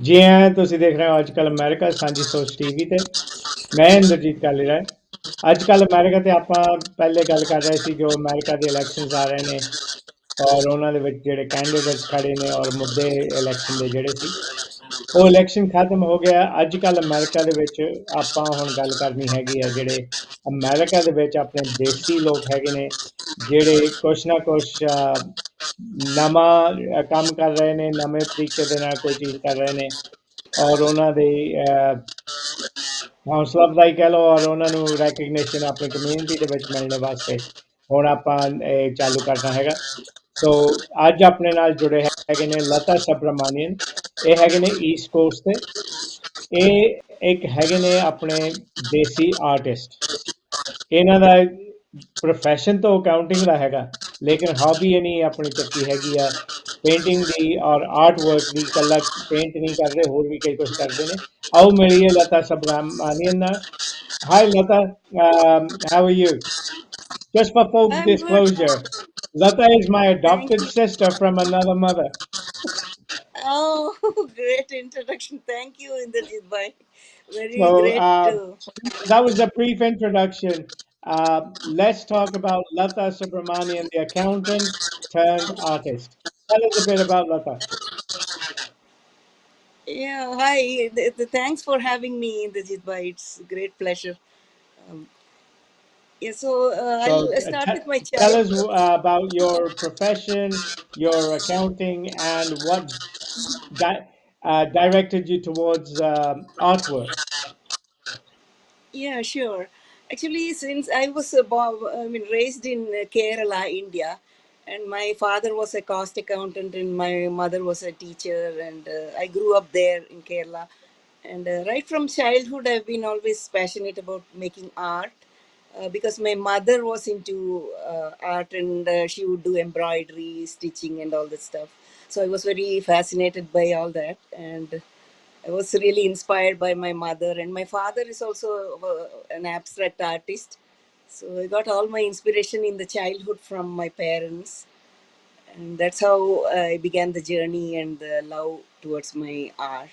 जी हैं ਤੁਸੀਂ ਦੇਖ ਰਹੇ ਹੋ ਅੱਜ ਕੱਲ ਅਮਰੀਕਾ ਸਾਂਝੀ ਸੋਚ ਟੀਵੀ ਤੇ ਮੈਂ ਇੰਦਰਜੀਤ ਕਾਲੀਰਾਏ ਅੱਜ ਕੱਲ ਅਮਰੀਕਾ ਤੇ ਆਪਾਂ ਪਹਿਲੇ ਗੱਲ ਕਰ ਰਹੇ ਸੀ ਜੋ ਅਮਰੀਕਾ ਦੇ ਇਲੈਕਸ਼ਨਸ ਆ ਰਹੇ ਨੇ ਔਰ ਉਹਨਾਂ ਦੇ ਵਿੱਚ ਜਿਹੜੇ ਕੈਂਡੀਡੇਟਸ ਖੜੇ ਨੇ ਔਰ ਮੁੱਦੇ ਇਲੈਕਸ਼ਨ ਦੇ ਜਿਹੜੇ ਸੀ ਉਹ ਇਲੈਕਸ਼ਨ ਖਤਮ ਹੋ ਗਿਆ ਅੱਜ ਕੱਲ ਅਮਰੀਕਾ ਦੇ ਵਿੱਚ ਆਪਾਂ ਹੁਣ ਗੱਲ ਕਰਨੀ ਹੈਗੀ ਆ ਜਿਹੜੇ ਅਮਰੀਕਾ ਦੇ ਵਿੱਚ ਆਪਣੇ ਦੇਸੀ ਲੋਕ ਹੈਗੇ ਨੇ ਜਿਹੜੇ ਕੁਛ ਨਾ ਕੁਛ ਨਵਾਂ ਕੰਮ ਕਰ ਰਹੇ ਨੇ ਨਵੇਂ ਤਰੀਕੇ ਦੇ ਨਾਲ ਕੋਈ ਚੀਜ਼ ਕਰ ਰਹੇ ਨੇ ਔਰ ਉਹਨਾਂ ਦੀ ਹੌਸਲਾ ਅਫਜ਼ਾਈ ਕਹਿ ਲਓ ਔਰ ਉਹਨਾਂ ਨੂੰ ਰੈਕਗਨੀਸ਼ਨ ਆਪਣੀ ਕਮਿਊਨਿਟੀ ਦੇ ਵਿੱਚ ਮਿਲਣ ਵਾਸਤੇ ਹੁਣ ਆਪਾਂ ਇਹ ਚਾਲੂ ਕਰਨਾ ਹੈਗਾ ਸੋ ਅੱਜ ਆਪਣੇ ਨਾਲ ਜੁੜੇ ਹੈਗੇ ਨੇ ਲਤਾ ਸੁਬਰਾਮਨੀਅਨ ਇਹ ਹੈਗੇ ਨੇ ਈਸਟ ਕੋਸਟ ਤੇ ਇਹ ਇੱਕ ਹੈਗੇ ਨੇ ਆਪਣੇ ਦੇਸੀ ਆਰਟਿਸਟ ਇਹਨਾਂ ਦਾ ਪ੍ਰੋਫੈਸ਼ਨ ਤਾਂ ਅਕਾਊਂਟਿੰਗ ਦਾ ਹੈਗਾ ਲੇਕਿਨ ਹੌਬੀ ਇਹ ਨਹੀਂ ਆਪਣੀ ਚੱਕੀ ਹੈਗੀ ਆ ਪੇਂਟਿੰਗ ਦੀ ਔਰ ਆਰਟ ਵਰਕ ਦੀ ਇਕੱਲਾ ਪੇਂਟ ਨਹੀਂ ਕਰਦੇ ਹੋਰ ਵੀ ਕਈ ਕੁਝ ਕਰਦੇ ਨੇ ਆਓ ਮਿਲੀਏ ਲਤਾ ਸੁਬਰਾਮਨੀਅਨ ਨਾਲ high Lata how are you just for full I'm good. disclosure Lata is my Thank adopted you. sister from another mother Oh, great introduction. Thank you, Inderjit bhai. Very so great. that was a brief introduction. Let's talk about Lata Subramanian, the accountant turned artist. Tell us a bit about Lata. Yeah, hi. Thanks for having me, Inderjit bhai. It's a great pleasure. Um, yeah, so So I'll start with my tell us childhood. about your profession, your accounting, and what di- directed you towards artwork. Yeah, sure. Actually, since I was I mean, raised in Kerala, India, and my father was a cost accountant and my mother was a teacher, and I grew up there in Kerala. And right from childhood, I've been always passionate about making art because my mother was into art and she would do embroidery, stitching, and all that stuff. So I was very fascinated by all that. And I was really inspired by my mother, and my father is also an abstract artist. So I got all my inspiration in the childhood from my parents, and that's how I began the journey and the love towards my art.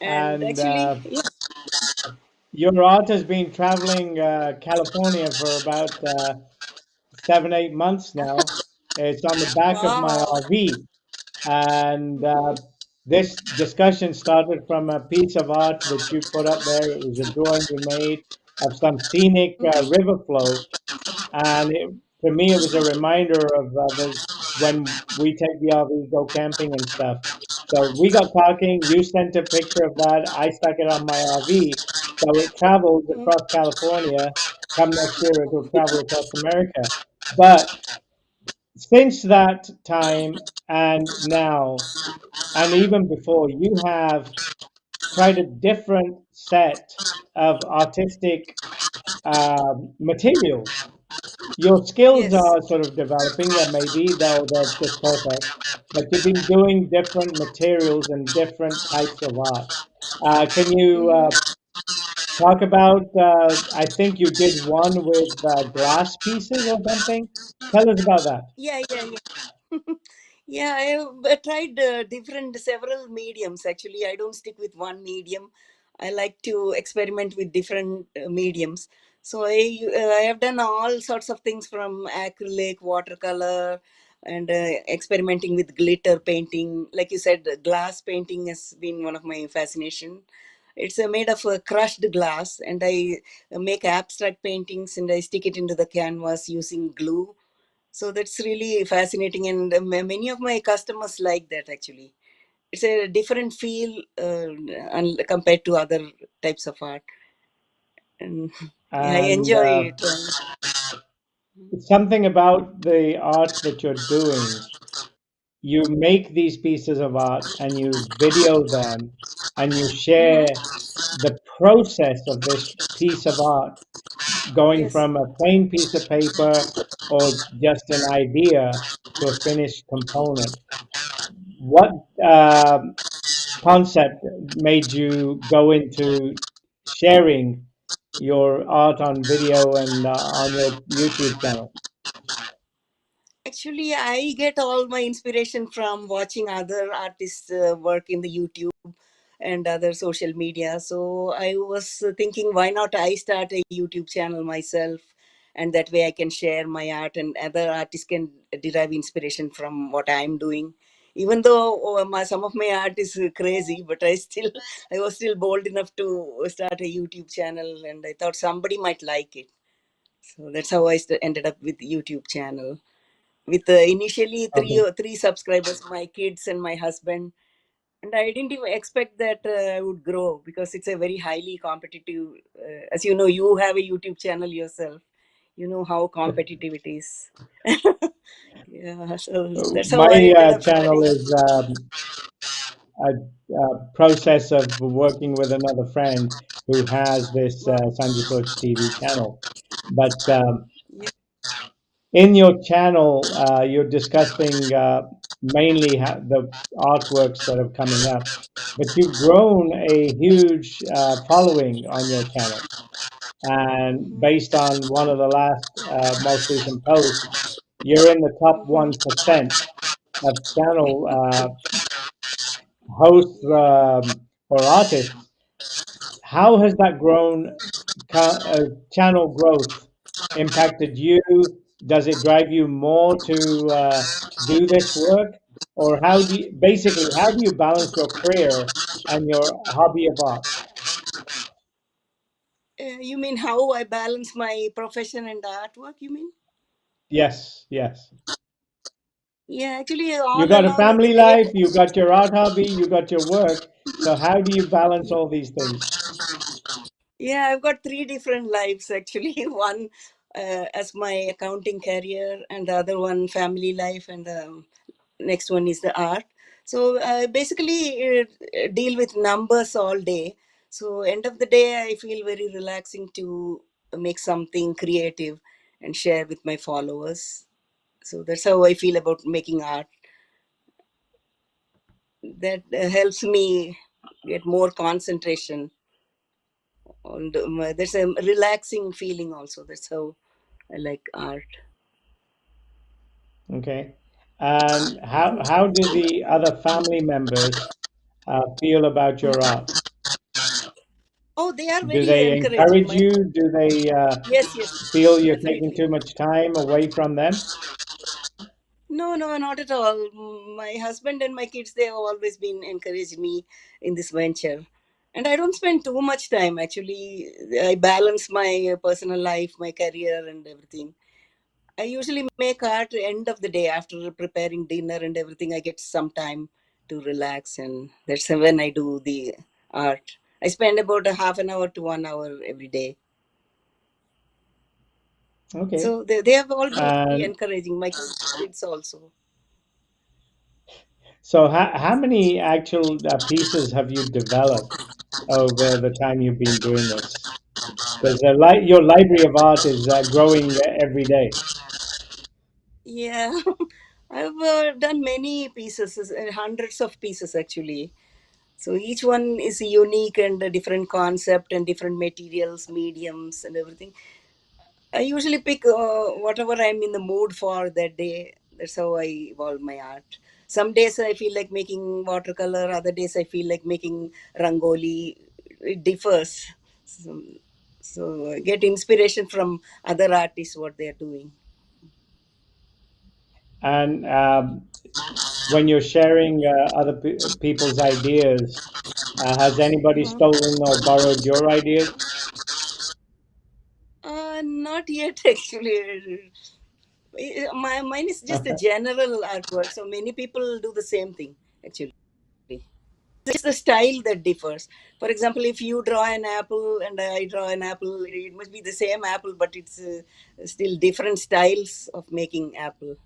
And And actually, yeah, your art has been traveling California for about 7, 8 months now. It's on the back of my wow, RV. And this discussion started from a piece of art which you put up there. It was a drawing you made of some scenic river flow. And to me, it was a reminder of when we take the RV, go camping and stuff. So we got talking. You sent a picture of that. I stuck it on my RV. So it travels across California. Come next year, it'll travel across America. But since that time and now, and even before, you have tried a different set of artistic materials. Your skills yes. are sort of developing, maybe, though they're just perfect, but you've been doing different materials and different types of art. Can you talk about, I think you did one with glass pieces or something? Tell us about that. Yeah, yeah, yeah. Yeah, I have tried different several mediums. Actually, I don't stick with one medium. I like to experiment with different mediums. So I have done all sorts of things from acrylic, watercolor, and experimenting with glitter painting. Like you said, glass painting has been one of my fascination. It's made of crushed glass, and I make abstract paintings and I stick it into the canvas using glue. So that's really fascinating, and many of my customers like that. Actually, it's a different feel compared to other types of art, and yeah, I And enjoy it. something about the art that you're doing, you make these pieces of art and you video them and you Mhm. share the process of this piece of art going Yes. from a plain piece of paper or just an idea to a finished component. What concept made you go into sharing your art on video and on your YouTube channel? Actually, I get all my inspiration from watching other artists work in the YouTube and other social media. So I was thinking, why not I start a YouTube channel myself? And that way I can share my art and other artists can derive inspiration from what I'm doing. Even though some of my art is crazy, but I was still bold enough to start a YouTube channel and I thought somebody might like it. So that's how I ended up with YouTube channel with initially Okay. three subscribers, my kids and my husband. And I didn't even expect that I would grow because it's a very highly competitive. As you know, you have a YouTube channel yourself. You know how competitive it is. Yeah, so that's how I My ended up channel starting. is a, a process of working with another friend who has this Wow. Sanjhi Soch TV channel. But Yeah. in your channel, you're discussing mainly the artworks that are coming up, but you've grown a huge following on your channel. And Mm-hmm. based on one of the last, most recent posts, you're in the top Mm-hmm. 1% of channel hosts Yeah. for artists. How has that channel growth impacted you? Does it drive you more to do this work, or how do you balance your career and your hobby of art? You mean how I balance my profession and artwork? You mean? Yes, yes. Yeah, actually, You all got a along the family way. life, you got your art hobby, you got your work. So how do you balance Yeah. all these things? Yeah, I've got three different lives actually. One as my accounting career, and the other one family life, and the next one is the art. So basically, deal with numbers all day. So end of the day, I feel very relaxing to make something creative and share with my followers. So that's how I feel about making art. That helps me get more concentration on there's a relaxing feeling also. That's how I like art. Okay. And how do the other family members feel about your art? Oh, they are Do very they encouraging. encourage My you? Do they Yes, yes, feel you're taking definitely. too much time away from them? No, no, not at all. My husband and my kids, they have always been encouraging me in this venture. And I don't spend too much time actually. I balance my personal life, my career, and everything. I usually make art end of the day after preparing dinner and everything. I get some time to relax, and that's when I do the art. I spend about a half an hour to 1 hour every day. Okay. So they have all been very And encouraging. My kids also. so how many actual pieces have you developed over the time you've been doing this? Because your library of art is growing every day. Yeah, I've done many pieces, hundreds of pieces actually. So each one is unique and a different concept and different materials, mediums, and everything. I usually pick whatever I'm in the mood for that day. That's how I evolve my art. Some days I feel like making watercolor, other days I feel like making rangoli. It differs. So, so I get inspiration from other artists, what they're doing. And when you're sharing other people's ideas, has anybody Mhm. stolen or borrowed your ideas? Not yet, actually. Mine is just a general artwork, so many people do the same thing, actually. It's the style that differs. For example, if you draw an apple and I draw an apple, it must be the same apple, but it's still different styles of making apple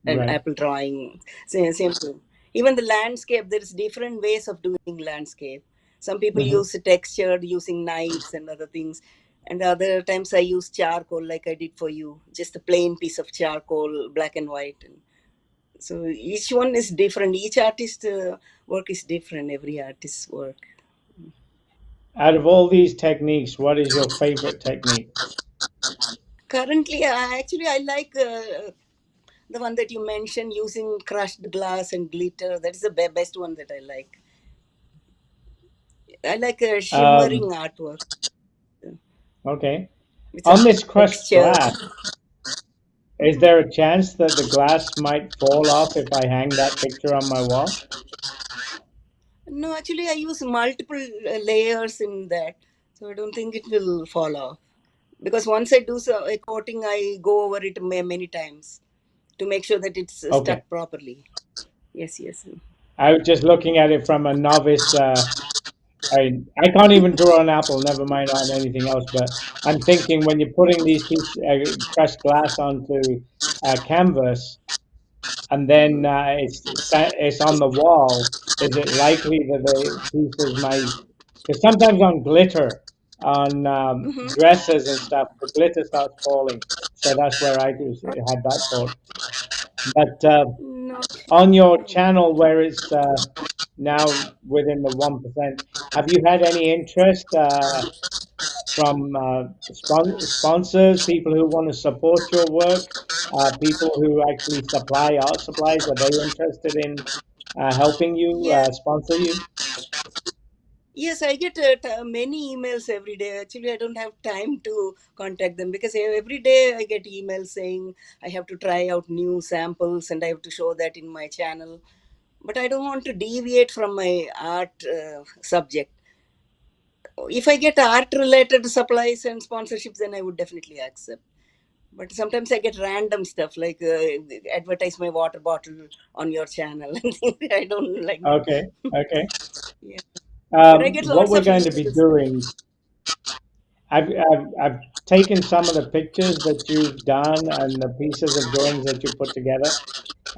and Right. apple drawing. Same thing. Even the landscape, there's different ways of doing landscape. Some people Hmm. use textured using knives and other things. And other times I use charcoal like I did for you, just a plain piece of charcoal, black and white. And so each one is different. Each artist work is different. Every artist's work. Out of all these techniques, what is your favorite technique? Currently, actually, I like The one that you mentioned using crushed glass and glitter. That is the best one that I like. I like a shimmering Um, artwork okay. with some On this crushed texture. glass, is Mhm. there a chance that the glass might fall off if I hang that picture on my wall? No, actually, I use multiple layers in that, so I don't think it will fall off. Because once I do a coating, I go over it many times to make sure that it's Okay. stuck properly. Yes, yes. I was just looking at it from a novice. I can't even draw an apple, never mind on anything else. But I'm thinking when you're putting these pieces crushed glass onto canvas, and then Mm-hmm. it's on the wall, is it likely that the pieces might? Because sometimes on glitter, on Mm-hmm. dresses and stuff, the glitter starts falling. So that's where had that thought. But Not. on your No. channel, where it's now within the 1%, have you had any interest from sponsors, people who want to support your work, people who actually supply art supplies? Are they interested in helping you, Yeah. sponsor you? Yes, I get many emails every day. Actually, I don't have time to contact them because every day I get emails saying I have to try out new samples and I have to show that in my channel. But I don't want to deviate from my art subject. If I get art related supplies and sponsorships, then I would definitely accept. But sometimes I get random stuff like advertise my water bottle on your channel and things. I don't like that. Okay, okay. Yeah. But I get What lots we're of going to be emails. doing, I've taken some of the pictures that you've done and the pieces of drawings that you put together.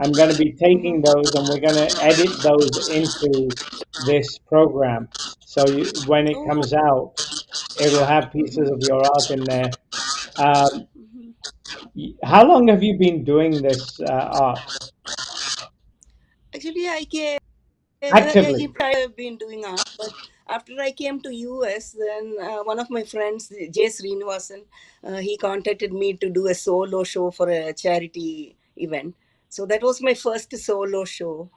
I'm going to be taking Hmm. those and we're going to edit those into this program. So when it Oh. comes out, it'll have pieces Hmm. of your art in there. Um, how long have you been doing this art Actually, I came. actively? I've been doing art, but after I came to US, then one of my friends, J. Srinivasan, he contacted me to do a solo show for a charity event. So that was my first solo show.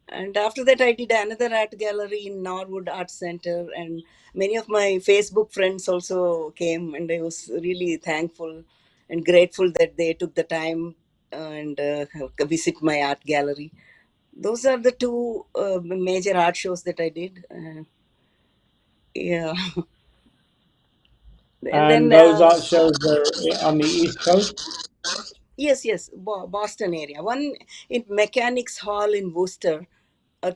And after that, I did another art gallery in Norwood Art Center, and many of my Facebook friends also came, and I was really thankful and grateful that they took the time and visit my art gallery. Those are the two major art shows that I did. Yeah, and then And those art shows are on the East Coast? yes, yes, Boston area. One in Mechanics Hall in Worcester,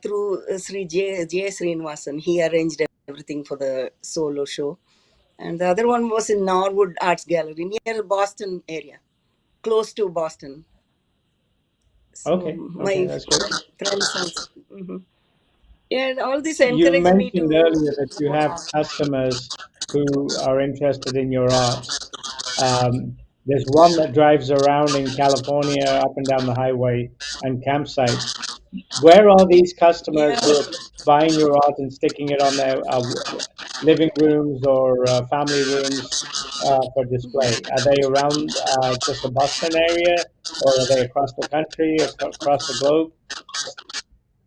through Sri J. Srinivasan. He arranged everything for the solo show. And the other one was in Norwood Arts Gallery near Boston area, close to Boston. So Okay, okay, my that's good. friends also. Mhm. Yeah, and all this You encouraged me mentioned to earlier that you support have art. customers who are interested in your art. There's one that drives around in California up and down the highway and campsites. Where are these customers Yeah. who are buying your art and sticking it on their living rooms or family rooms for display? Are they around just the Boston area, or are they across the country, across the globe?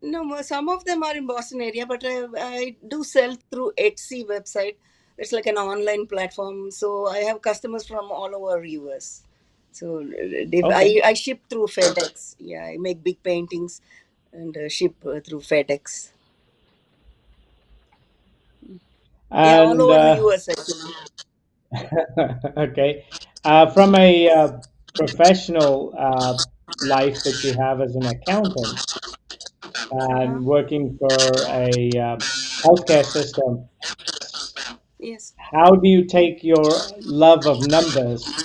No, some of them are in Boston area, but I do sell through Etsy website. It's like an online platform. So I have customers from all over US. So Okay. I ship through FedEx. Yeah, I make big paintings and ship through FedEx. Yeah, all And over the US actually. okay, from a professional life that you have as an accountant Uh-huh. and working for a healthcare system, Yes. how do you take your love of numbers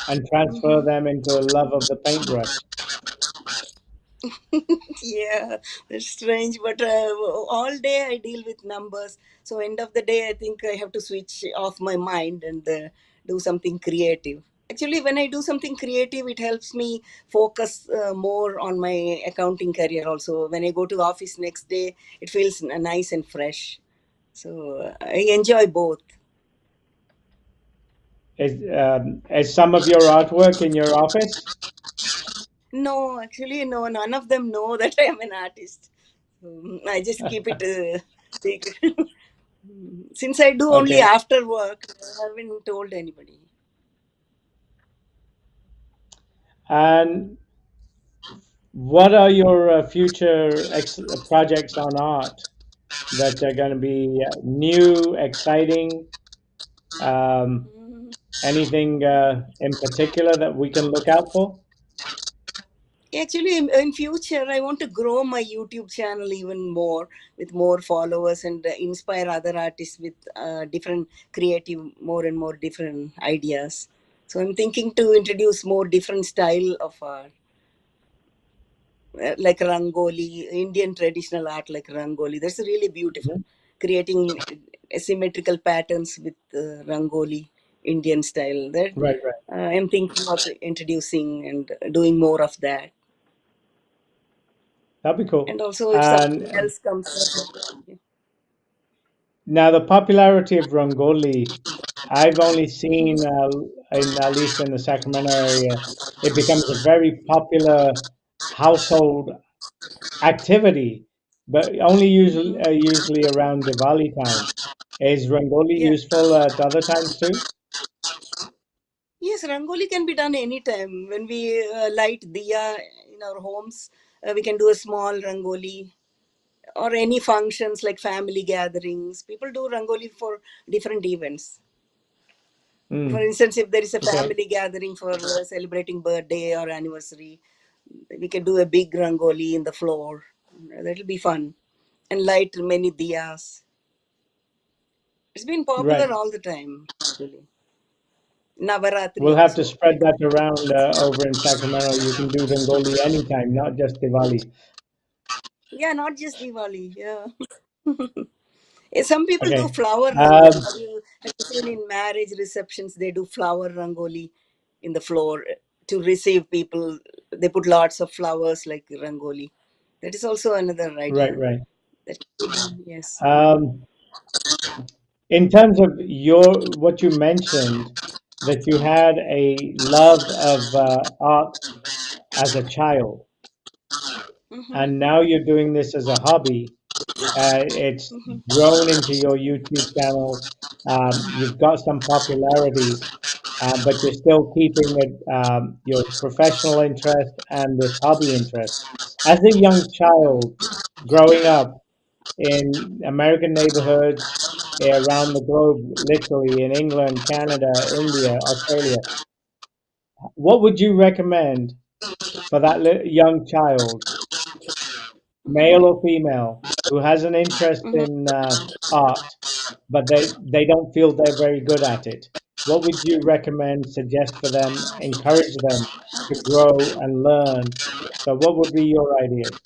and transfer Hmm. them into a love of the paintbrush? Yeah, that's strange, but all day I deal with numbers. So end of the day, I think I have to switch off my mind and do something creative. Actually, when I do something creative, it helps me focus more on my accounting career. Also, when I go to office next day, it feels nice and fresh. So I enjoy both. Is some of your artwork in your office? No, actually, no. None of them know that I am an artist. I just keep it secret. Since I do only Okay. after work, I haven't told anybody. And what are your future projects on art that are going to be new, exciting? Um, Mm. anything in particular that we can look out for? Actually, in future, I want to grow my YouTube channel even more with more followers and inspire other artists with different creative, more and more different ideas. So I'm thinking to introduce more different style of art, like Rangoli, Indian traditional art like Rangoli. That's really beautiful. Mhm. Creating asymmetrical patterns with Rangoli, Indian style. That Right, right. I'm thinking of introducing and doing more of that. That'd be cool. And also, if And something else comes up, now the popularity of Rangoli, I've only seen, in at least in the Sacramento area, it becomes a very popular household activity, but only mhm. usually around Diwali time. Is Rangoli Yeah. useful at other times too? Yes, Rangoli can be done anytime. When we light diya in our homes, we can do a small Rangoli or any functions like family gatherings. People do Rangoli for different events. For Mm, instance, if there is a okay, family gathering for celebrating birthday or anniversary, we can do a big Rangoli in the floor. That'll be fun. And light many diyas. It's been right. popular all the time, actually. Navaratri We'll have to also. spread that around over in Sacramento. You can do Rangoli anytime, not just Diwali. Yeah, not just Diwali. Yeah. Some people do Okay. flower rangoli. Um, Have you seen in marriage receptions, they do flower rangoli in the floor to receive people. They put lots of flowers like rangoli. That is also another right, idea. right. That, yes. Um, in terms of your what you mentioned, that you had a love of art as a child, Mm-hmm. and now you're doing this as a hobby. It's Mm-hmm. grown into your YouTube channel. You've got some popularity, but you're still keeping it your professional interest and this hobby interest. As a young child growing up in American neighborhoods around the globe, literally in England, Canada, India, Australia, what would you recommend for that young child, male Mm-hmm. or female, who has an interest Mm-hmm. in art, but they don't feel they're very good at it? What would you recommend, suggest for them, encourage them to grow and learn? So, what would be your ideas?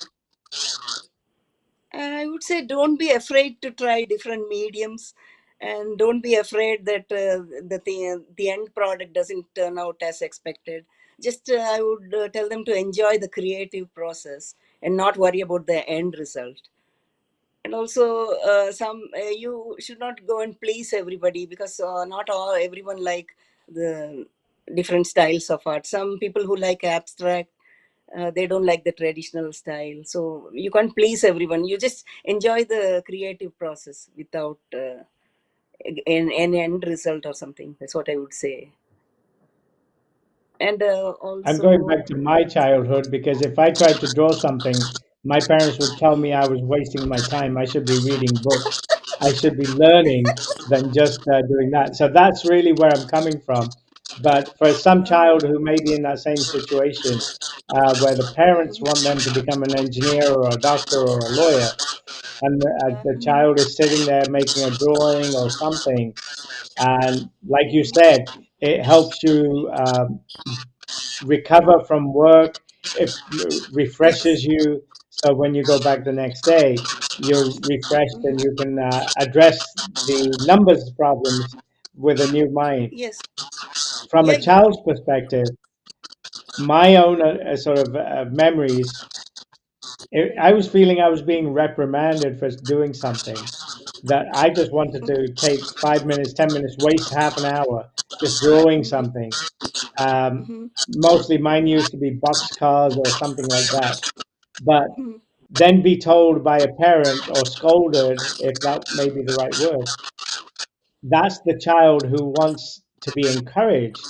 I would say don't be afraid to try different mediums, and don't be afraid that the end product doesn't turn out as expected. Just I would tell them to enjoy the creative process and not worry about the end result. And also, some you should not go and please everybody, because not all everyone like the different styles of art. Some people who like abstract, they don't like the traditional style, so you can't please everyone. You just enjoy the creative process without an end result or something. That's what I would say. And I'm going also, back to my childhood because if I tried to draw something, my parents would tell me I was wasting my time. I should be reading books. I should be learning than just doing that. So that's really where I'm coming from. But for some child who may be in that same situation, where the parents want them to become an engineer or a doctor or a lawyer, and the child is sitting there making a drawing or something, and like you said, it helps you recover from work. It yes, refreshes you. So when you go back the next day, you're refreshed and you can address the numbers problems with a new mind. yes, From yeah, a yeah. child's perspective, my own sort of memories, I was feeling I was being reprimanded for doing something that I just wanted to take 5 minutes, 10 minutes, waste half an hour just drawing something. Mostly mine used to be box cars or something like that. But then be told by a parent or scolded, if that may be the right word, that's the child who wants to be encouraged.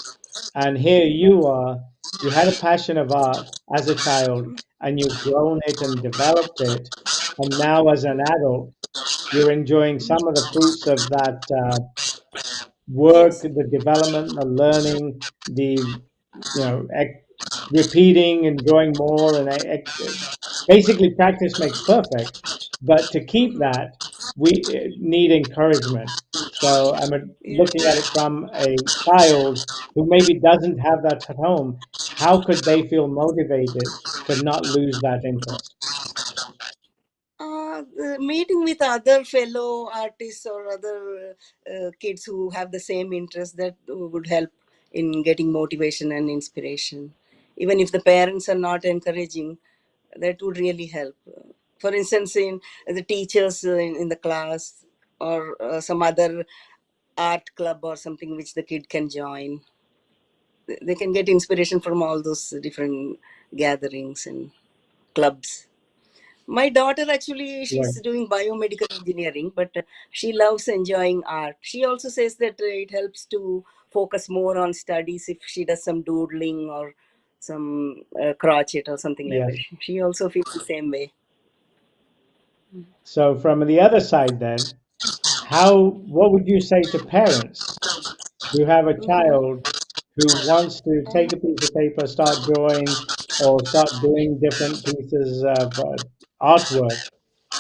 And here you are, you had a passion of art as a child and you've grown it and developed it. And now, as an adult, you're enjoying some of the fruits of that work, Yes. the development, the learning, the repeating and drawing more, and basically practice makes perfect. But to keep that, we need encouragement. So I'm Yeah. looking at it from a child who maybe doesn't have that at home. How could they feel motivated to not lose that interest? The meeting with other fellow artists or other kids who have the same interest, that would help in getting motivation and inspiration. Even if the parents are not encouraging, that would really help. For instance, in the teachers in the class, or some other art club or something which the kid can join. They can get inspiration from all those different gatherings and clubs. My daughter actually, Right. she's doing biomedical engineering, but she loves enjoying art. She also says that it helps to focus more on studies if she does some doodling or some crochet or something like that. Yes. She also feels the same way. So from the other side, then, what would you say to parents who have a Hmm. child who wants to take a piece of paper, start drawing, or start doing different pieces of artwork,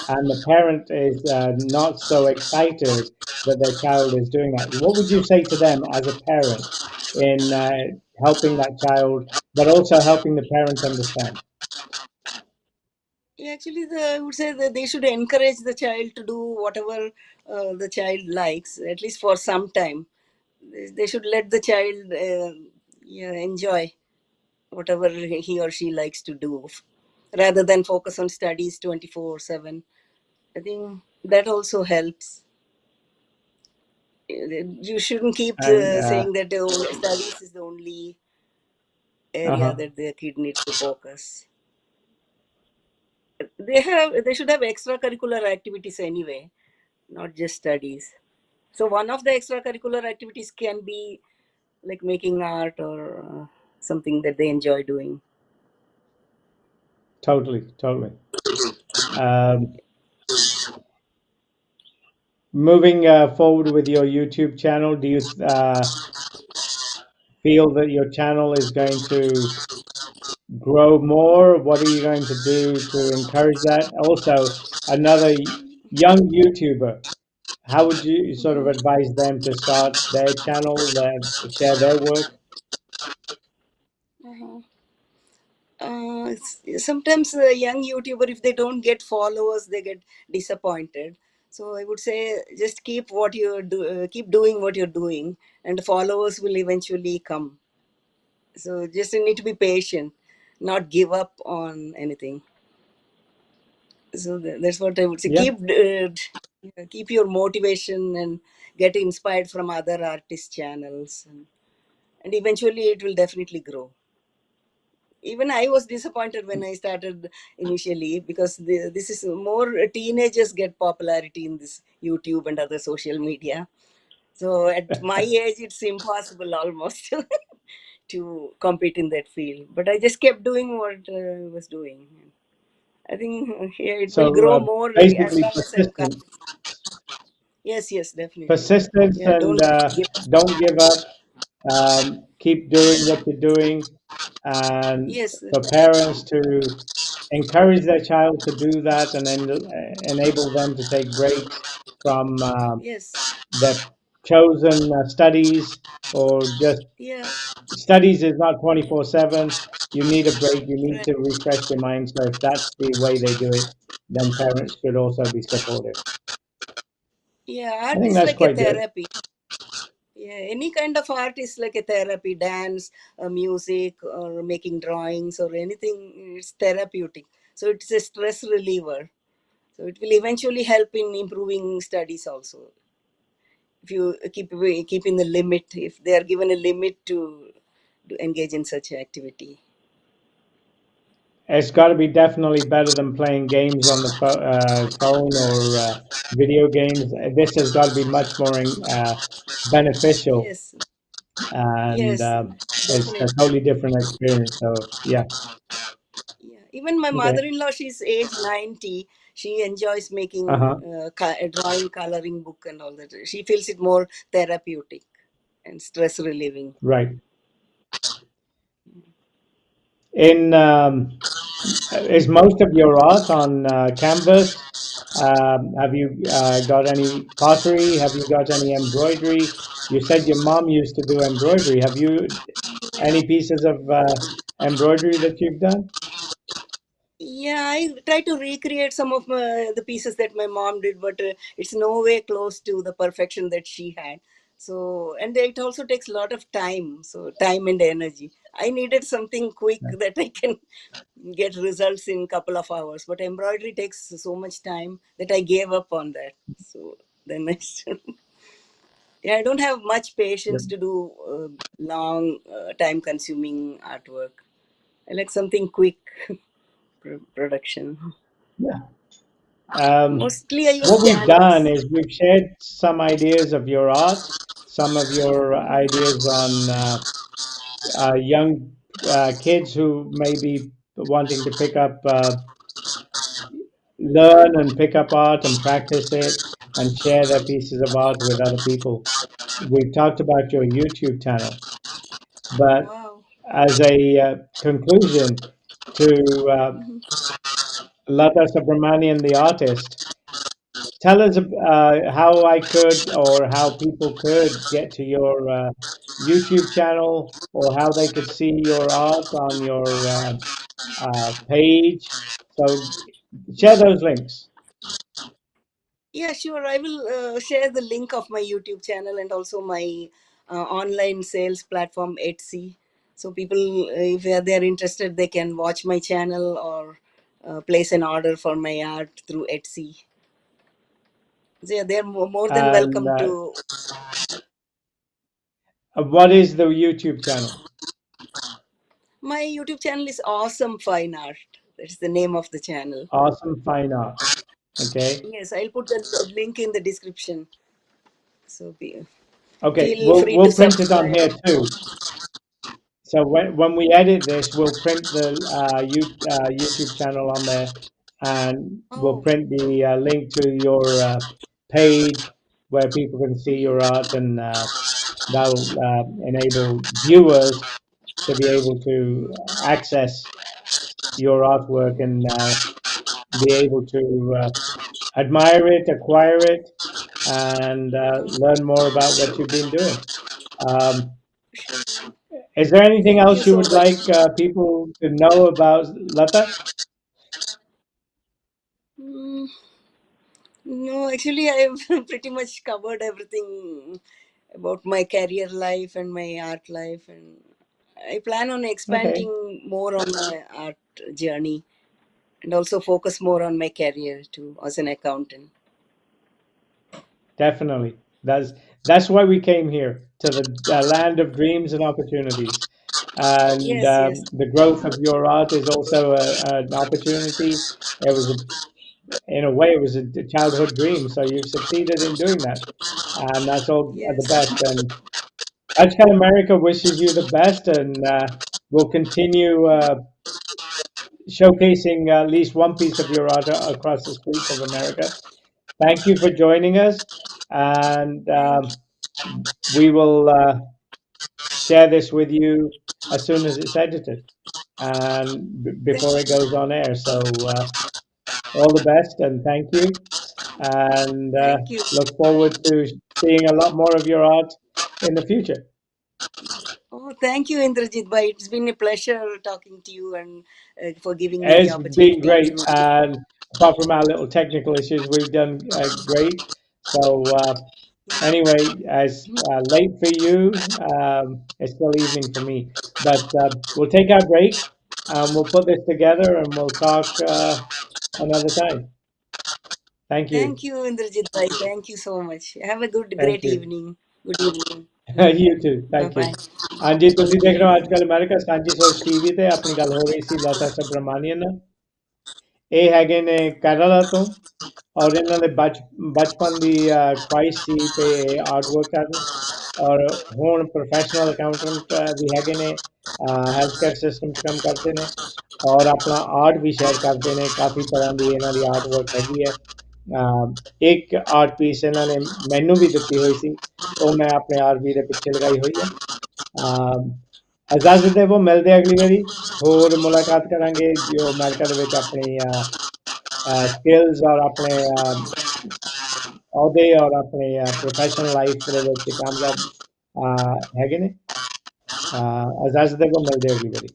and the parent is not so excited that their child is doing that? What would you say to them as a parent in helping that child, but also helping the parent understand? Yeah, actually, I would say that they should encourage the child to do whatever the child likes, at least for some time. They should let the child yeah, enjoy whatever he or she likes to do, rather than focus on studies 24/7. I think that also helps. You shouldn't keep And saying that the studies is the only area uh-huh, that the kid needs to focus. They should have extracurricular activities anyway, not just studies. So one of the extracurricular activities can be like making art or something that they enjoy doing. totally, totally. Um, Moving forward with your YouTube channel, do you feel that your channel is going to grow more? What are you going to do to encourage that? Also, another young YouTuber, how would you sort of advise them to start their channel, share their work? Uh-huh. Sometimes a young YouTuber, if they don't get followers, they get disappointed. So I would say just keep doing what you're doing, and followers will eventually come. So just you need to be patient, not give up on anything. So that's what I would say. Yeah. Keep your motivation and get inspired from other artist channels, and eventually it will definitely grow. Even I was disappointed when I started initially, because this is more teenagers get popularity in this YouTube and other social media. So at my age, it's impossible almost to compete in that field. But I just kept doing what I was doing. I think yeah, it will So grow more as basically, long as I'm persistence, Yes, yes, definitely. persistence, Yeah, and don't give up. don't give up. Keep doing what you're doing, and Yes, for parents to encourage their child to do that, and then enable them to take breaks from yes, their chosen studies, or just yeah, studies is not 24/7. You need a break. You need right. to refresh your mind. So if that's the way they do it, then parents should also be supportive. Yeah, I art think is that's like a quite good. therapy. Yeah, any kind of art is like a therapy. Dance, music, or making drawings or anything. It's therapeutic. So it's a stress reliever. So it will eventually help in improving studies also. If you keep in the limit, if they are given a limit to to engage in such activity. It's got to be definitely better than playing games on the phone or video games. This has got to be much more beneficial, Yes, and yes, it's a definitely. totally different experience. So yeah, Yeah. Even my okay, mother-in-law, she's age 90. She enjoys uh making huh, drawing, coloring book and all that. She feels it more therapeutic and stress relieving. right. In is most of your art on canvas? Have you got any pottery? Have you got any embroidery? You said your mom used to do embroidery. Have you any pieces of embroidery that you've done? Yeah, I try to recreate some of the pieces that my mom did, but it's no way close to the perfection that she had. So, and it also takes a lot of time. So, time and energy. I needed something quick that I can get results in couple of hours. But embroidery takes so much time that I gave up on that. So then yeah, I don't have much Yeah. patience to do long, time-consuming artwork. I like something quick production. Yeah. Um, Mostly I use what we've done canvas. is we've shared some ideas of your art, some of your ideas on young kids who may be wanting to pick up, learn and pick up art and practice it and share their pieces of art with other people. We've talked about your YouTube channel, but Wow. as a conclusion to Lata Subramanian, the artist, tell us how I could or how people could get to your YouTube channel or how they could see your art on your page. So share those links. Yeah, sure. I will share the link of my YouTube channel and also my online sales platform Etsy. So people, if they're interested, they can watch my channel or place an order for my art through Etsy. So yeah, they're more than And welcome to. what is the YouTube channel? My YouTube channel is Awesome Fine Art. That's the name of the channel. Awesome Fine Art. Okay. Yes, I'll put the link in the description. So Okay. feel We'll free to print it on subscribe. here too. So when we edit this, we'll print the YouTube channel on there, and we'll Oh, print the link to your page where people can see your art, and that'll enable viewers to be able to access your artwork and be able to admire it, acquire it, and learn more about what you've been doing. Um, is there anything thank you else you so would much. like people to know about Lata? Mm, no, actually, I've pretty much covered everything about my career life and my art life, and I plan on Okay, expanding more on my art journey and also focus more on my career too as an accountant. definitely. That's why we came here to the land of dreams and opportunities. And Yes, yes, the growth of your art is also an opportunity. It was in a way, it was a childhood dream. So you've succeeded in doing that, and that's all the yes. best. And Ajkal America wishes you the best, and will continue showcasing at least one piece of your art across the streets of America. Thank you for joining us, and Thank, we will share this with you as soon as it's edited and before it thank, goes on air. So all the best, and thank you, and thank you. look forward to seeing a lot more of your art in the future. Oh, thank you, Indrajit. Bhai. It's been a pleasure talking to you and for giving me the It's been opportunity great, to. and apart from our little technical issues, we've done great. So anyway, as late for you, it's still evening for me. But we'll take our break, we'll put this together, and we'll talk another time. Thank you. Thank you, Indrajit Bhai. Thank you so much. Have a good, Thank great you. evening. Good evening. You too, Bye thank you। bye. ਹਾਂਜੀ, ਤੁਸੀਂ ਦੇਖ ਰਹੇ ਹੋ ਅੱਜ ਕੱਲ੍ਹ America ਸਾਂਝੀ ਸੋਚ TV ਤੇ ਆਪਣੀ ਗੱਲ ਹੋ ਰਹੀ ਸੀ ਲਤਾ ਸੁਬਰਾਮਨੀਅਨ ਨਾਲ। ਇਹ ਹੈਗੇ ਨੇ ਕੇਰਲਾ ਤੋਂ, ਔਰ ਇਹਨਾਂ ਦੇ ਬਚਪਨ ਦੀ ਖੁਆਇਸ਼ ਸੀ ਤੇ ਆਰਟ ਵਰਕ ਕਰਨ, ਔਰ ਹੁਣ ਪ੍ਰੋਫੈਸ਼ਨਲ ਅਕਾਊਂਟੈਂਟ ਵੀ ਹੈਗੇ ਨੇ, ਹੈਲਥ ਕੇਅਰ ਸਿਸਟਮ 'ਚ ਕੰਮ ਕਰਦੇ ਨੇ, ਔਰ ਆਪਣਾ ਆਰਟ ਵੀ ਸ਼ੇਅਰ ਕਰਦੇ ਨੇ। ਕਾਫੀ ਤਰ੍ਹਾਂ ਦੀ ਇਹਨਾਂ ਦੀ ਆਰਟ ਵਰਕ ਹੈਗੀ ਹੈ। ਇੱਕ ਆਰਟ ਪੀਸ ਇਹਨਾਂ ਨੇ ਮੈਨੂੰ ਵੀ ਦਿੱਤੀ ਹੋਈ ਸੀ, ਉਹ ਮੈਂ ਆਪਣੇ ਆਰਵੀ ਦੇ ਪਿੱਛੇ ਲਗਾਈ ਹੋਈ ਹੈ। ਇਜਾਜ਼ਤ ਦੇਵੋ, ਮਿਲਦੇ ਹਾਂ ਅਗਲੀ ਵਾਰੀ, ਹੋਰ ਮੁਲਾਕਾਤ ਕਰਾਂਗੇ ਜੋ ਅਮਰੀਕਾ ਦੇ ਵਿੱਚ ਆਪਣੀ ਸਕਿੱਲਸ ਔਰ ਆਪਣੇ ਅਹੁਦੇ ਔਰ ਆਪਣੇ ਪ੍ਰੋਫੈਸ਼ਨਲ ਲਾਈਫ ਦੇ ਵਿੱਚ ਕਾਮਯਾਬ ਹੈਗੇ ਨੇ। ਇਜਾਜ਼ਤ ਦੇਵੋ, ਮਿਲਦੇ ਹਾਂ ਅਗਲੀ ਵਾਰੀ।